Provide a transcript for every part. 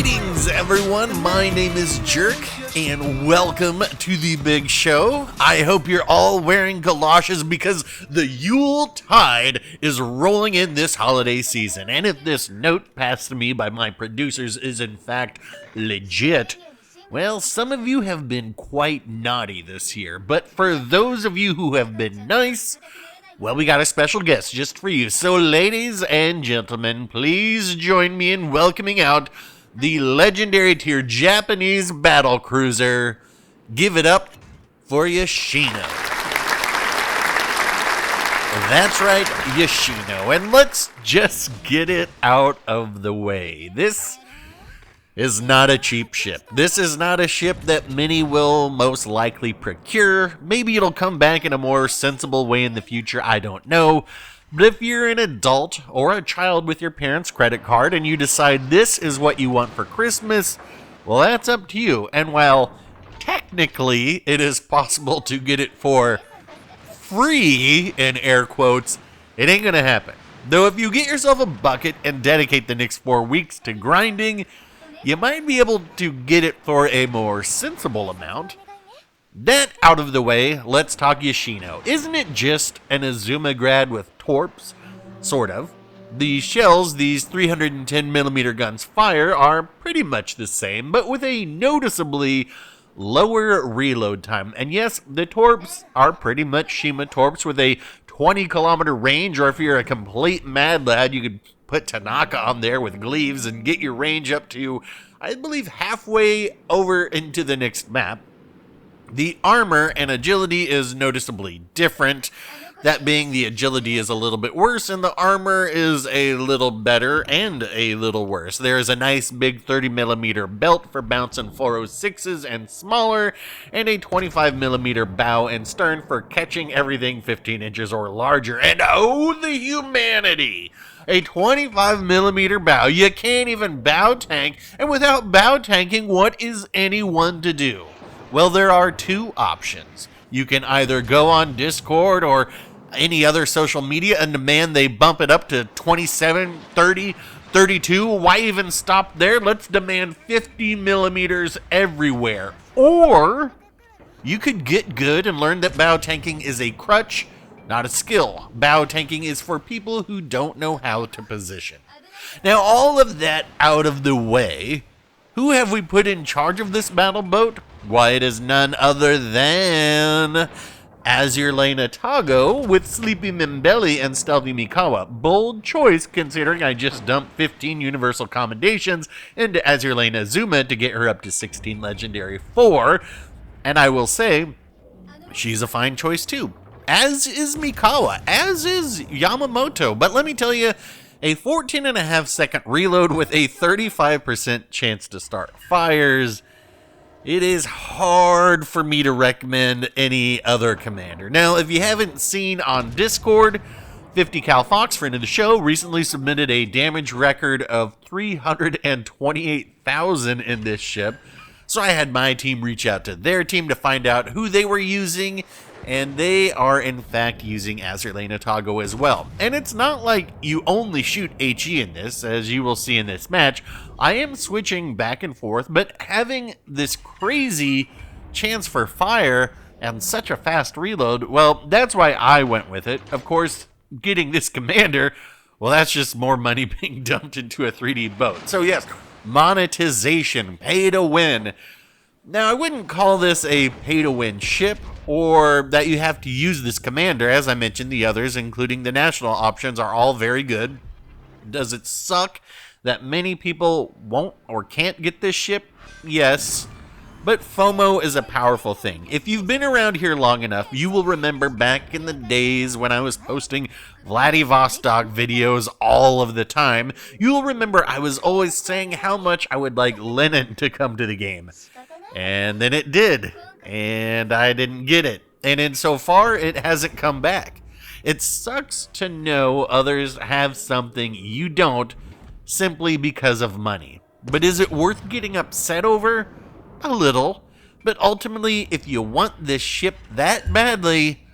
Greetings, everyone. My name is Jerk, and welcome to the big show. I hope you're all wearing galoshes because the Yule Tide is rolling in this holiday season. And if this note passed to me by my producers is in fact legit, well, some of you have been quite naughty this year. But for those of you who have been nice, well, we got a special guest just for you. So, ladies and gentlemen, please join me in welcoming out the legendary tier Japanese battle cruiser. Give it up for Yoshino. That's right, Yoshino. And let's just get it out of the way. This is not a cheap ship. This is not a ship that many will most likely procure. Maybe it'll come back in a more sensible way in the future, I don't know. But if you're an adult or a child with your parents' credit card and you decide this is what you want for Christmas, well, that's up to you. And while technically it is possible to get it for free, in air quotes, it ain't gonna happen. Though if you get yourself a bucket and dedicate the next 4 weeks to grinding, you might be able to get it for a more sensible amount. That out of the way, let's talk Yoshino. Isn't it just an Azuma grad with torps? Sort of. The shells these 310mm guns fire are pretty much the same, but with a noticeably lower reload time. And yes, the torps are pretty much Shima torps with a 20-kilometer range, or if you're a complete mad lad, you could put Tanaka on there with Gleaves and get your range up to, I believe, halfway over into the next map. The armor and agility is noticeably different. That being, the agility is a little bit worse and the armor is a little better and a little worse. There is a nice big 30mm belt for bouncing 406s and smaller, and a 25mm bow and stern for catching everything 15 inches or larger. And oh, the humanity! A 25mm bow. You can't even bow tank, and without bow tanking, what is anyone to do? Well, there are two options. You can either go on Discord or any other social media and demand they bump it up to 27, 30, 32. Why even stop there? Let's demand 50mm everywhere. Or you could get good and learn that bow tanking is a crutch, not a skill. Bow tanking is for people who don't know how to position. Now, all of that out of the way, who have we put in charge of this battle boat? Why, it is none other than Azurlane Atago with Sleepy Mimbelli and Stealthy Mikawa. Bold choice, considering I just dumped 15 Universal Commendations into Azurlane Azuma to get her up to 16 Legendary 4. And I will say, she's a fine choice too. As is Mikawa, as is Yamamoto. But let me tell you, a 14.5 second reload with a 35% chance to start fires, it is hard for me to recommend any other commander. Now, if you haven't seen on Discord, 50 Cal Fox, friend of the show, recently submitted a damage record of 328,000 in this ship. So I had my team reach out to their team to find out who they were using, and they are in fact using Azurlane Atago as well. And it's not like you only shoot HE in this, as you will see in this match. I am switching back and forth, but having this crazy chance for fire and such a fast reload, well, that's why I went with it. Of course, getting this commander, well, that's just more money being dumped into a 3D boat. So yes, monetization, pay to win. Now, I wouldn't call this a pay-to-win ship, or that you have to use this commander. As I mentioned, the others, including the national options, are all very good. Does it suck that many people won't or can't get this ship? Yes. But FOMO is a powerful thing. If you've been around here long enough, you will remember back in the days when I was posting Vladivostok videos all of the time. You'll remember I was always saying how much I would like Lenin to come to the game. And then it did, and I didn't get it. And insofar, it hasn't come back. It sucks to know others have something you don't simply because of money. But is it worth getting upset over? A little. But ultimately, if you want this ship that badly,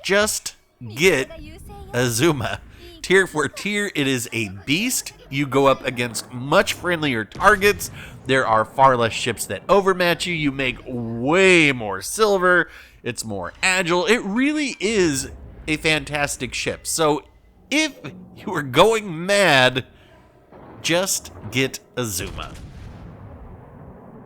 just get Azuma. Tier for tier, it is a beast. You go up against much friendlier targets. There are far less ships that overmatch you. You make way more silver. It's more agile. It really is a fantastic ship. So if you are going mad, just get Azuma.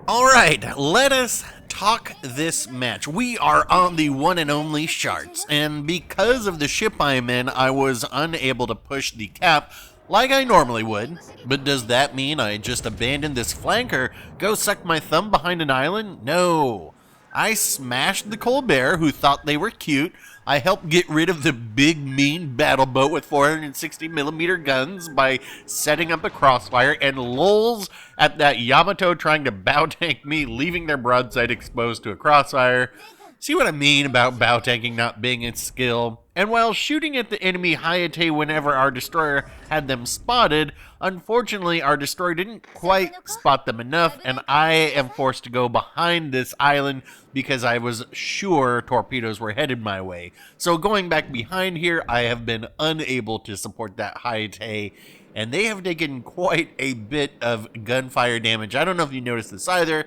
All right, let us talk this match. We are on the one and only Shards, and because of the ship I'm in, I was unable to push the cap like I normally would. But does that mean I just abandon this flanker, go suck my thumb behind an island? No. I smashed the Colbert, who thought they were cute. I helped get rid of the big, mean battle boat with 460mm guns by setting up a crossfire, and lulls at that Yamato trying to bow tank me, leaving their broadside exposed to a crossfire. See what I mean about bow tanking not being a skill? And while shooting at the enemy Hayate whenever our destroyer had them spotted, unfortunately our destroyer didn't quite spot them enough, and I am forced to go behind this island because I was sure torpedoes were headed my way. So going back behind here, I have been unable to support that Hayate, and they have taken quite a bit of gunfire damage. I don't know if you noticed this either.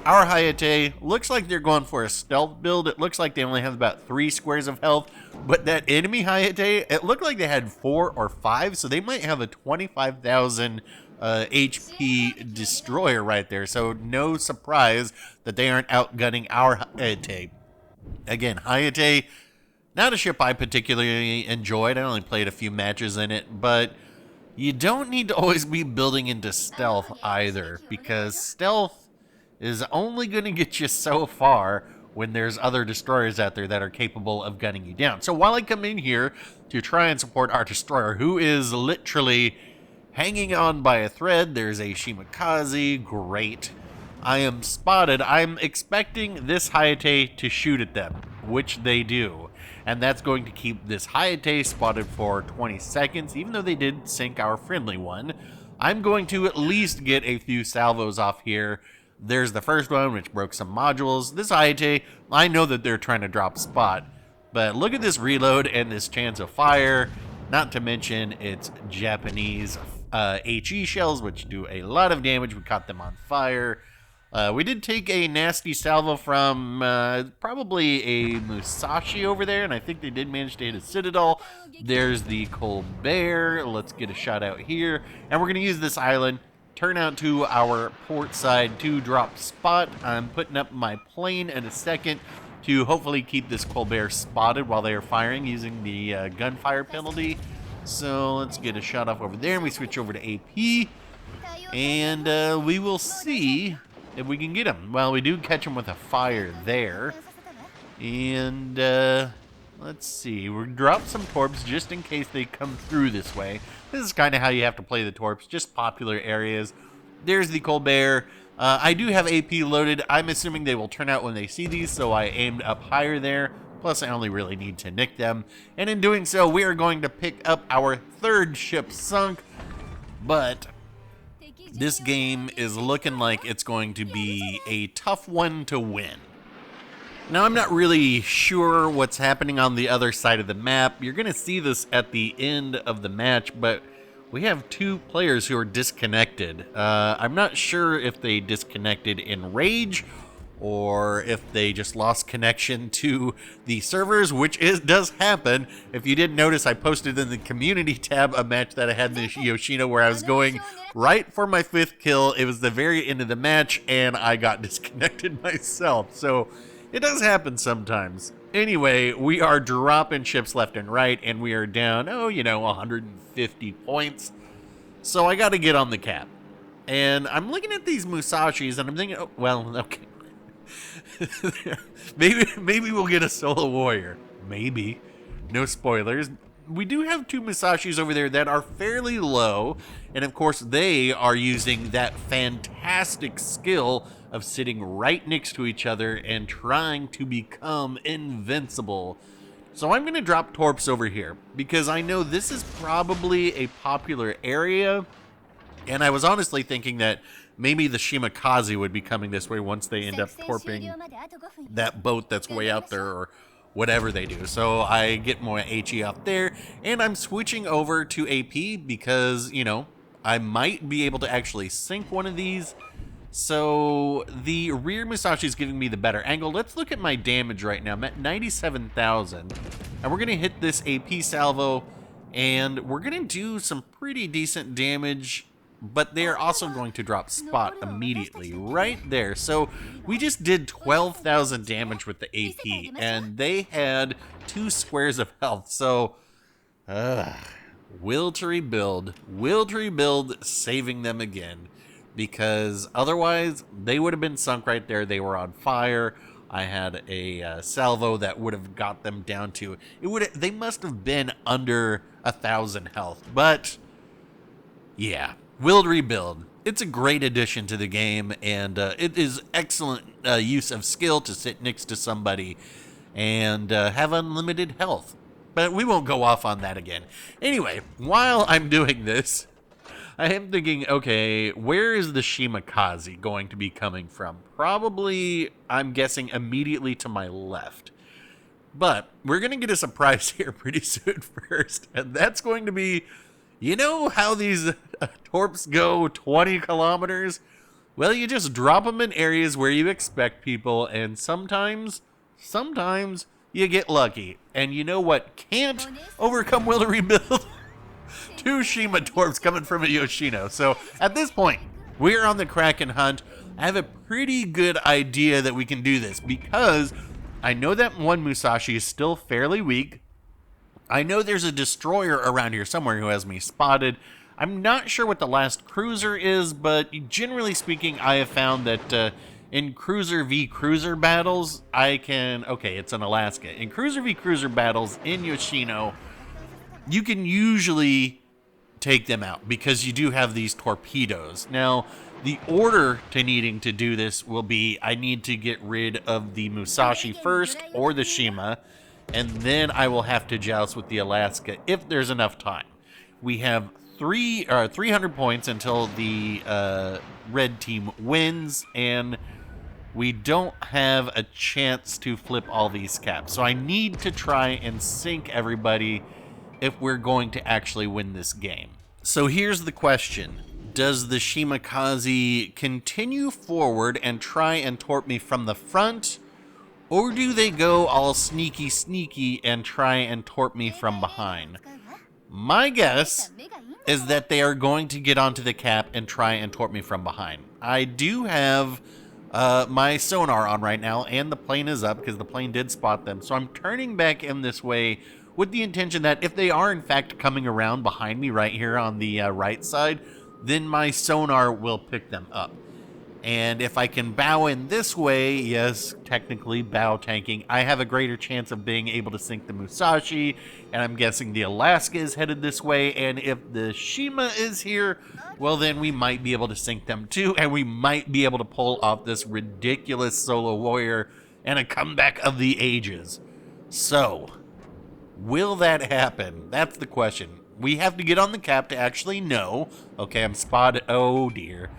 Our Hayate looks like they're going for a stealth build. It looks like they only have about 3 squares of health, but that enemy Hayate, it looked like they had 4 or 5, so they might have a 25,000 HP destroyer right there. So no surprise that they aren't outgunning our Hayate. Again, Hayate, not a ship I particularly enjoyed. I only played a few matches in it, but you don't need to always be building into stealth either, because stealth is only going to get you so far when there's other destroyers out there that are capable of gunning you down. So while I come in here to try and support our destroyer, who is literally hanging on by a thread, there's a Shimakaze, great. I am spotted. I'm expecting this Hayate to shoot at them, which they do. And that's going to keep this Hayate spotted for 20 seconds, even though they did sink our friendly one. I'm going to at least get a few salvos off here. There's the first one, which broke some modules. This Hayate, I know that they're trying to drop spot, but look at this reload and this chance of fire. Not to mention it's Japanese HE shells, which do a lot of damage. We caught them on fire. We did take a nasty salvo from probably a Musashi over there, and I think they did manage to hit a Citadel. There's the Colbert. Let's get a shot out here, and we're going to use this island, turn out to our port side to drop spot. I'm putting up my plane in a second to hopefully keep this Colbert spotted while they are firing using the gunfire penalty. So let's get a shot off over there, and we switch over to AP, and we will see if we can get him. Well, we do catch him with a fire there, and let's see. We'll drop some torps just in case they come through this way. This is kind of how you have to play the torps, just popular areas. There's the Colbert. I do have AP loaded. I'm assuming they will turn out when they see these, so I aimed up higher there. Plus, I only really need to nick them. And in doing so, we are going to pick up our third ship sunk. But this game is looking like it's going to be a tough one to win. Now, I'm not really sure what's happening on the other side of the map. You're going to see this at the end of the match, but we have 2 players who are disconnected. I'm not sure if they disconnected in rage or if they just lost connection to the servers, which does happen. If you didn't notice, I posted in the community tab a match that I had in the Yoshino where I was going right for my 5th kill. It was the very end of the match, and I got disconnected myself. So it does happen sometimes. Anyway, we are dropping ships left and right, and we are down, 150 points. So I got to get on the cap. And I'm looking at these Musashis, and I'm thinking, oh, well, okay. maybe we'll get a solo warrior. Maybe. No spoilers. We do have 2 Musashis over there that are fairly low, and of course they are using that fantastic skill of sitting right next to each other and trying to become invincible. So I'm going to drop torps over here, because I know this is probably a popular area, and I was honestly thinking that maybe the Shimakaze would be coming this way once they end up torping that boat that's way out there, whatever they do. So I get more HE off there, and I'm switching over to AP because, you know, I might be able to actually sink one of these. So the rear Musashi is giving me the better angle. Let's look at my damage right now. I'm at 97,000, and we're going to hit this AP salvo, and we're going to do some pretty decent damage, but they're also going to drop spot immediately right there. So we just did 12,000 damage with the AP, and they had 2 squares of health. So, will to rebuild, saving them again, because otherwise they would have been sunk right there. They were on fire. I had a salvo that would have got them down to, they must have been under 1,000 health, but yeah. Will rebuild. It's a great addition to the game, and it is excellent use of skill to sit next to somebody and have unlimited health. But we won't go off on that again. Anyway, while I'm doing this, I am thinking, okay, where is the Shimakaze going to be coming from? Probably, I'm guessing, immediately to my left. But we're going to get a surprise here pretty soon first, and that's going to be... You know how these torps go 20 kilometers? Well, you just drop them in areas where you expect people, and sometimes you get lucky. And you know what can't overcome will to rebuild? 2 Shima torps coming from a Yoshino. So at this point, we're on the Kraken hunt. I have a pretty good idea that we can do this because I know that one Musashi is still fairly weak. I know there's a destroyer around here somewhere who has me spotted. I'm not sure what the last cruiser is, but generally speaking, I have found that in cruiser v cruiser battles, okay, it's in Alaska. In cruiser v cruiser battles in Yoshino, you can usually take them out because you do have these torpedoes. Now, the order to needing to do this will be I need to get rid of the Musashi first or the Shima, and then I will have to joust with the Alaska if there's enough time. We have 300 points until the red team wins, and we don't have a chance to flip all these caps. So I need to try and sink everybody if we're going to actually win this game. So here's the question. Does the Shimakaze continue forward and try and torp me from the front, or do they go all sneaky and try and torp me from behind? My guess is that they are going to get onto the cap and try and torp me from behind. I do have my sonar on right now, and the plane is up because the plane did spot them. So I'm turning back in this way with the intention that if they are in fact coming around behind me right here on the right side, then my sonar will pick them up. And if I can bow in this way, yes, technically bow tanking, I have a greater chance of being able to sink the Musashi, and I'm guessing the Alaska is headed this way, and if the Shima is here, well then we might be able to sink them too, and we might be able to pull off this ridiculous solo warrior and a comeback of the ages. So, will that happen? That's the question. We have to get on the cap to actually know. Okay, I'm spotted. Oh dear.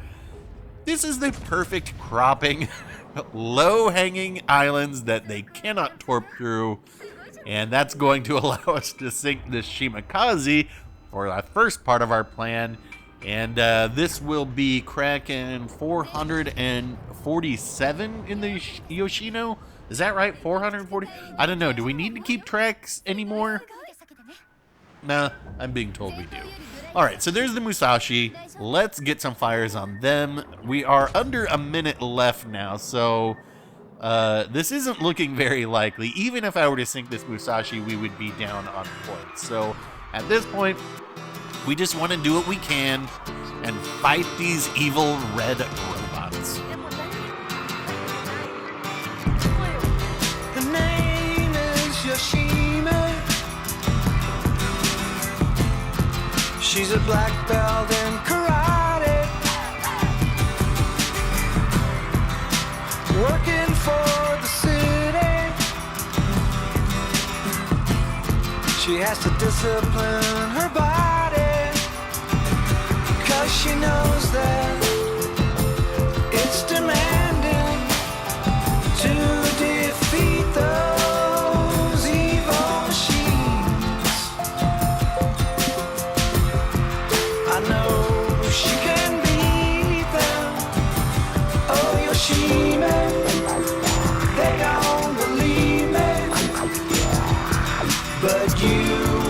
This is the perfect cropping, low-hanging islands that they cannot torp through, and that's going to allow us to sink this Shimakaze for the first part of our plan, and this will be Kraken 447 in the Yoshino? Is that right? 440? I don't know. Do we need to keep tracks anymore? Nah, I'm being told we do. Alright, so there's the Musashi. Let's get some fires on them. We are under a minute left now, so this isn't looking very likely. Even if I were to sink this Musashi, we would be down on points. So at this point, we just want to do what we can and fight these evil red robots. Her name is Yoshino. She's a black belt in karate, working for the city. She has to discipline her body, 'cause she knows that it's demanding to defeat those but you